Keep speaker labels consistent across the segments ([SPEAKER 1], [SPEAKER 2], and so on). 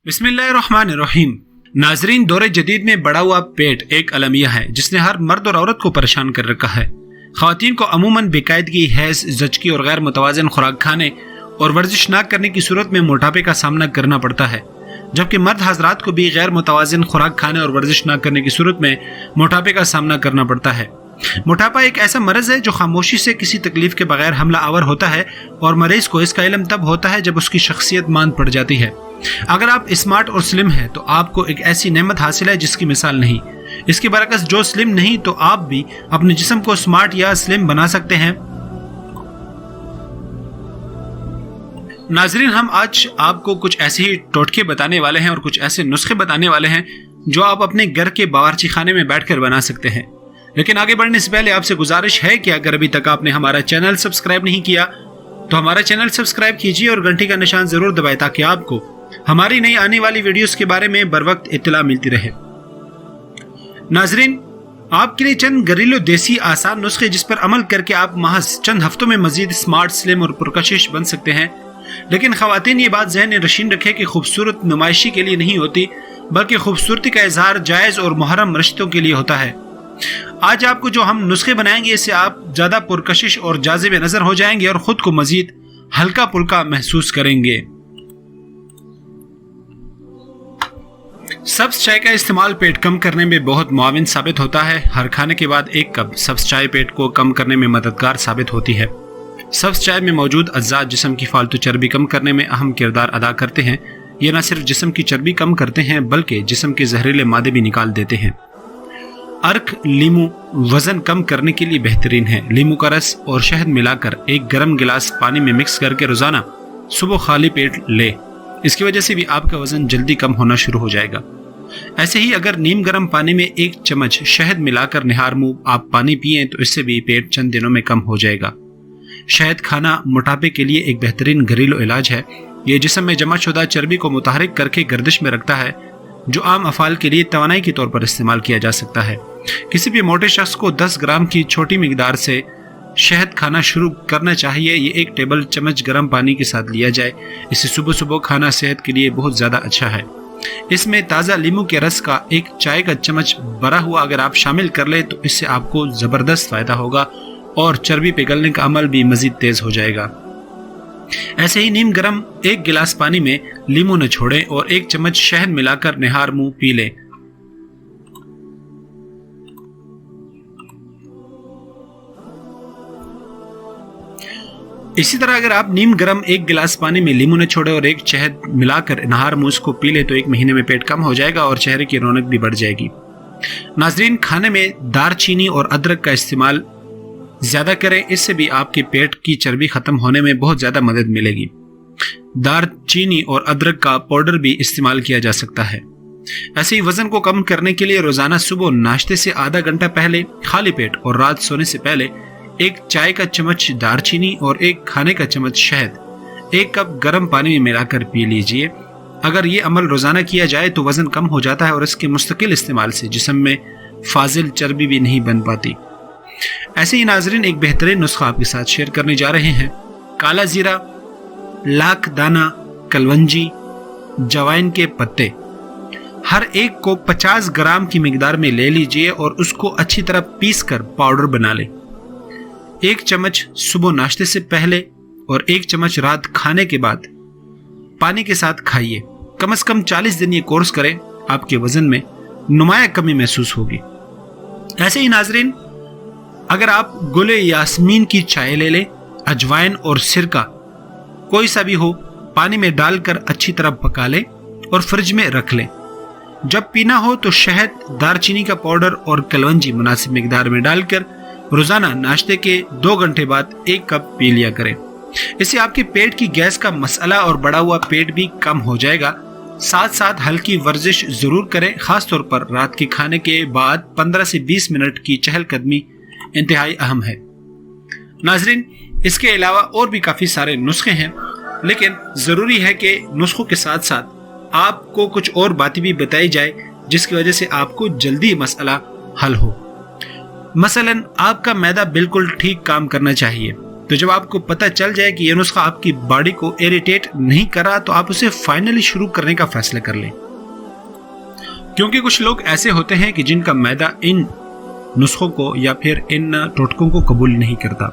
[SPEAKER 1] बिस्मिल्लाहिर्रहमानिर्रहीम। नाजरीन, दौरे जदीद में बढ़ा हुआ पेट एक अलमिया है जिसने हर मर्द और औरत को परेशान कर रखा है। ख़वातीन को अमूमन बेकायदगी, हैज़, जचकी और गैर मुतवाज़िन खुराक खाने और वर्जिश न करने की सूरत में मोटापे का सामना करना पड़ता है, जबकि मर्द हजरात को भी गैर मुतवाज़िन खुराक खाने और वर्जिश न करने की सूरत में मोटापे का सामना करना पड़ता है। मोटापा एक ऐसा मरज़ है जो खामोशी से किसी तकलीफ के बगैर हमला आवर होता है और मरीज को इसका इल्म तब होता है जब उसकी शख्सियत मांद पड़ जाती है। अगर आप स्मार्ट और स्लिम हैं तो आपको एक ऐसी नेमत हासिल है जिसकी मिसाल नहीं। इसके बरकस जो स्लिम नहीं तो आप भी अपने जिस्म को स्मार्ट या स्लिम बना सकते हैं। नाजरीन, हम आज आपको कुछ ऐसे ही टोटके बताने वाले हैं और कुछ ऐसे नुस्खे बताने वाले हैं जो आप अपने घर के बावर्ची खाने में बैठकर बना सकते हैं। लेकिन आगे बढ़ने से पहले आपसे गुजारिश है कि अगर अभी तक आपने हमारा चैनल सब्सक्राइब नहीं किया तो हमारा चैनल सब्सक्राइब कीजिए और घंटी का निशान जरूर दबाएं ताकि आपको हमारी नई आने वाली वीडियोस के बारे में बर वक्त इत्तला मिलती रहे। नाजरीन, आपके लिए चंद घरेलू देसी आसान नुस्खे जिस पर अमल करके आप महज चंद हफ्तों में मजीद स्मार्ट, स्लिम और पुरकशिश बन सकते हैं। लेकिन खवातीन, ये बात ज़हन नशीन रखें कि खूबसूरत नुमाइशी के लिए नहीं होती, बल्कि खूबसूरती का इजहार जायज़ और मुहर्रम रिश्तों के लिए होता है। आज आपको जो हम नुस्खे बनाएंगे इससे आप ज्यादा पुरकशिश और जाज़िब नजर हो जाएंगे और खुद को मजीद हल्का पुल्का महसूस करेंगे। सब्ज चाय का इस्तेमाल पेट कम करने में बहुत मुआविन साबित होता है। हर खाने के बाद एक कप सब्ज चाय पेट को कम करने में मददगार साबित होती है। सब्ज चाय में मौजूद अज्जा जिस्म की फालतू चर्बी कम करने में अहम किरदार अदा करते हैं। ये न सिर्फ जिस्म की चर्बी कम करते हैं बल्कि जिस्म के जहरीले मादे भी निकाल देते हैं। अर्क लीमू वजन कम करने के लिए बेहतरीन है। लीमू का रस और शहद मिलाकर एक गर्म गिलास पानी में मिक्स करके रोजाना सुबह खाली पेट ले। इसकी वजह से भी आपका वजन जल्दी कम होना शुरू हो जाएगा। ऐसे ही अगर नीम गर्म पानी में एक चम्मच शहद मिलाकर निहार मुंह आप पानी पिए तो इससे भी पेट चंद दिनों में कम हो जाएगा। शहद खाना मोटापे के लिए एक बेहतरीन घरेलू इलाज है। ये जिस्म में जमा शुदा चर्बी को मुतहरिक करके गर्दिश में रखता है, जो आम अफाल के लिए तवानाई के तौर पर इस्तेमाल किया जा सकता है। किसी भी मोटे शख्स को 10 ग्राम की छोटी मिकदार से शहद खाना शुरू करना चाहिए। ये 1 टेबल चम्मच गर्म पानी के साथ लिया जाए। इसे सुबह सुबह खाना सेहत के लिए बहुत ज़्यादा अच्छा है। इसमें ताज़ा लीमू के रस का 1 चाय का चम्मच भरा हुआ अगर आप शामिल कर ले तो इससे आपको ज़बरदस्त फ़ायदा होगा और चर्बी पिघलने का अमल भी मज़ीद तेज़ हो जाएगा। ऐसे ही नीम गर्म 1 गिलास पानी में लीमू निचोड़ें और 1 चम्मच शहद मिलाकर निहार मुंह पी लें। इसी तरह अगर आप नीम गर्म 1 गिलास पानी में लीमू निचोड़े और 1 शहद मिलाकर नहार मुंह को पी ले तो 1 महीने में पेट कम हो जाएगा और चेहरे की रौनक भी बढ़ जाएगी। नाजरीन, खाने में दारचीनी और अदरक का इस्तेमाल ज्यादा करें, इससे भी आपके पेट की चर्बी खत्म होने में बहुत ज्यादा मदद मिलेगी। दारचीनी और अदरक का पाउडर भी इस्तेमाल किया जा सकता है। ऐसे ही वजन को कम करने के लिए रोजाना सुबह नाश्ते से आधा घंटा पहले खाली पेट और रात सोने से पहले 1 चाय का चम्मच दारचीनी और 1 खाने का चम्मच शहद 1 कप गर्म पानी में मिलाकर पी लीजिए। अगर ये अमल रोजाना किया जाए तो वजन कम हो जाता है और इसके मुस्तकिल इस्तेमाल से जिस्म में फाजिल चर्बी भी नहीं बन पाती। ऐसे ही नाजरीन, एक बेहतरीन नुस्खा आपके साथ शेयर करने जा रहे हैं। काला जीरा, लाख दाना, कलवंजी, जवाइन के पत्ते हर एक को 50 ग्राम की मिकदार में ले लीजिए और उसको अच्छी तरह पीस कर पाउडर बना लें। 1 चम्मच सुबह नाश्ते से पहले और 1 चम्मच रात खाने के बाद पानी के साथ खाइए। कम से कम 40 दिन ये कोर्स करें, आपके वजन में नुमाया कमी महसूस होगी। ऐसे ही नाजरीन, अगर आप गुले यास्मीन की चाय ले लें, अजवाइन और सिरका कोई सा भी हो, पानी में डालकर अच्छी तरह पका लें और फ्रिज में रख लें। जब पीना हो तो शहद, दारचीनी का पाउडर और कलवंजी मुनासिब मिकदार में डालकर रोजाना नाश्ते के 2 घंटे बाद 1 कप पी लिया करें। इससे आपके पेट की गैस का मसला और बढ़ा हुआ पेट भी कम हो जाएगा। साथ साथ हल्की वर्जिश जरूर करें, खासतौर पर रात के खाने के बाद 15 से 20 मिनट की चहलकदमी इंतहाई अहम है। नाजरीन, इसके अलावा और भी काफी सारे नुस्खे हैं, लेकिन जरूरी है कि नुस्खों के साथ साथ आपको कुछ और बातें भी बताई जाए जिसकी वजह से आपको जल्दी मसला हल हो। मसलन, आपका मैदा बिल्कुल ठीक काम करना चाहिए। तो जब आपको पता चल जाए कि ये नुस्खा आपकी बॉडी को इरिटेट नहीं कर रहा तो आप उसे फाइनली शुरू करने का फैसला कर लें, क्योंकि कुछ लोग ऐसे होते हैं कि जिनका मैदा इन नुस्खों को या फिर इन टोटकों को कबूल नहीं करता।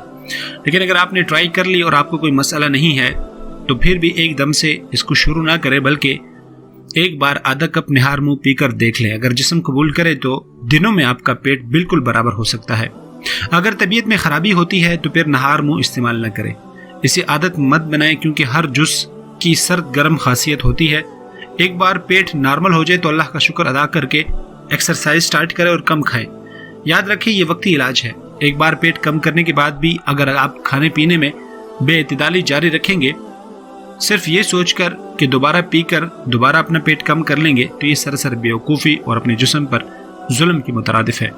[SPEAKER 1] लेकिन अगर आपने ट्राई कर ली और आपको कोई मसला नहीं है तो फिर भी एकदम से इसको शुरू ना करें, बल्कि एक बार आधा कप निहार मुंह पीकर देख लें। अगर जिस्म कबूल करे तो दिनों में आपका पेट बिल्कुल बराबर हो सकता है। अगर तबीयत में खराबी होती है तो फिर नहार मुंह इस्तेमाल न करें। इसे आदत मत बनाएं, क्योंकि हर जुज़ की सर्द गर्म खासियत होती है। एक बार पेट नॉर्मल हो जाए तो अल्लाह का शुक्र अदा करके एक्सरसाइज स्टार्ट करें और कम खाएं। याद रखें, ये वक्ती इलाज है। एक बार पेट कम करने के बाद भी अगर आप खाने पीने में बेइतदाली जारी रखेंगे, सिर्फ ये सोचकर कि दोबारा पीकर दोबारा अपना पेट कम कर लेंगे, तो ये सरासर बेवकूफ़ी और अपने जिस्म पर जुल्म की मुतरादिफ है।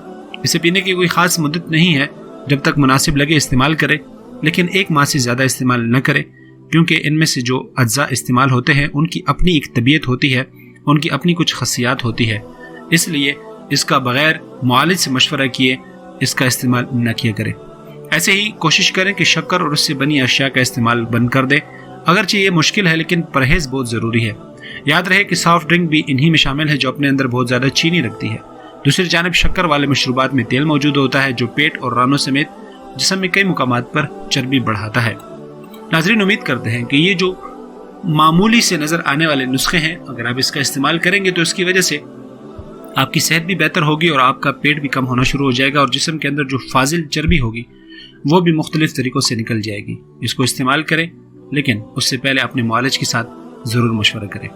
[SPEAKER 1] इसे पीने की कोई ख़ास मुद्दत नहीं है, जब तक मुनासिब लगे इस्तेमाल करें, लेकिन 1 माह से ज़्यादा इस्तेमाल न करें, क्योंकि इनमें से जो अज्जा इस्तेमाल होते हैं उनकी अपनी एक तबीयत होती है, उनकी अपनी कुछ खसियात होती है। इसलिए इसका बग़ैर मुआलिज से मशवरा किए इसका इस्तेमाल न किया करें। ऐसे ही कोशिश करें कि शक्कर और उससे बनी अशिया का इस्तेमाल बंद कर दें। अगरचे ये मुश्किल है, लेकिन परहेज़ बहुत ज़रूरी है। याद रहे कि सॉफ्ट ड्रिंक भी इन्हीं में शामिल है जो अपने अंदर बहुत ज़्यादा चीनी रखती है। दूसरी जानिब शक्कर वाले मशरूबात में तेल मौजूद होता है जो पेट और रानों समेत जिस्म में कई मुकामात पर चर्बी बढ़ाता है। नाज़रीन, उम्मीद करते हैं कि ये जो मामूली से नज़र आने वाले नुस्खे हैं, अगर आप इसका इस्तेमाल करेंगे तो इसकी वजह से आपकी सेहत भी बेहतर होगी और आपका पेट भी कम होना शुरू हो जाएगा और जिस्म के अंदर जो फाजिल चर्बी होगी वो भी मुख्तलिफ तरीक़ों से निकल जाएगी। इसको इस्तेमाल करें, लेकिन उससे पहले अपने मुआलिज के साथ ज़रूर मशवरा करें।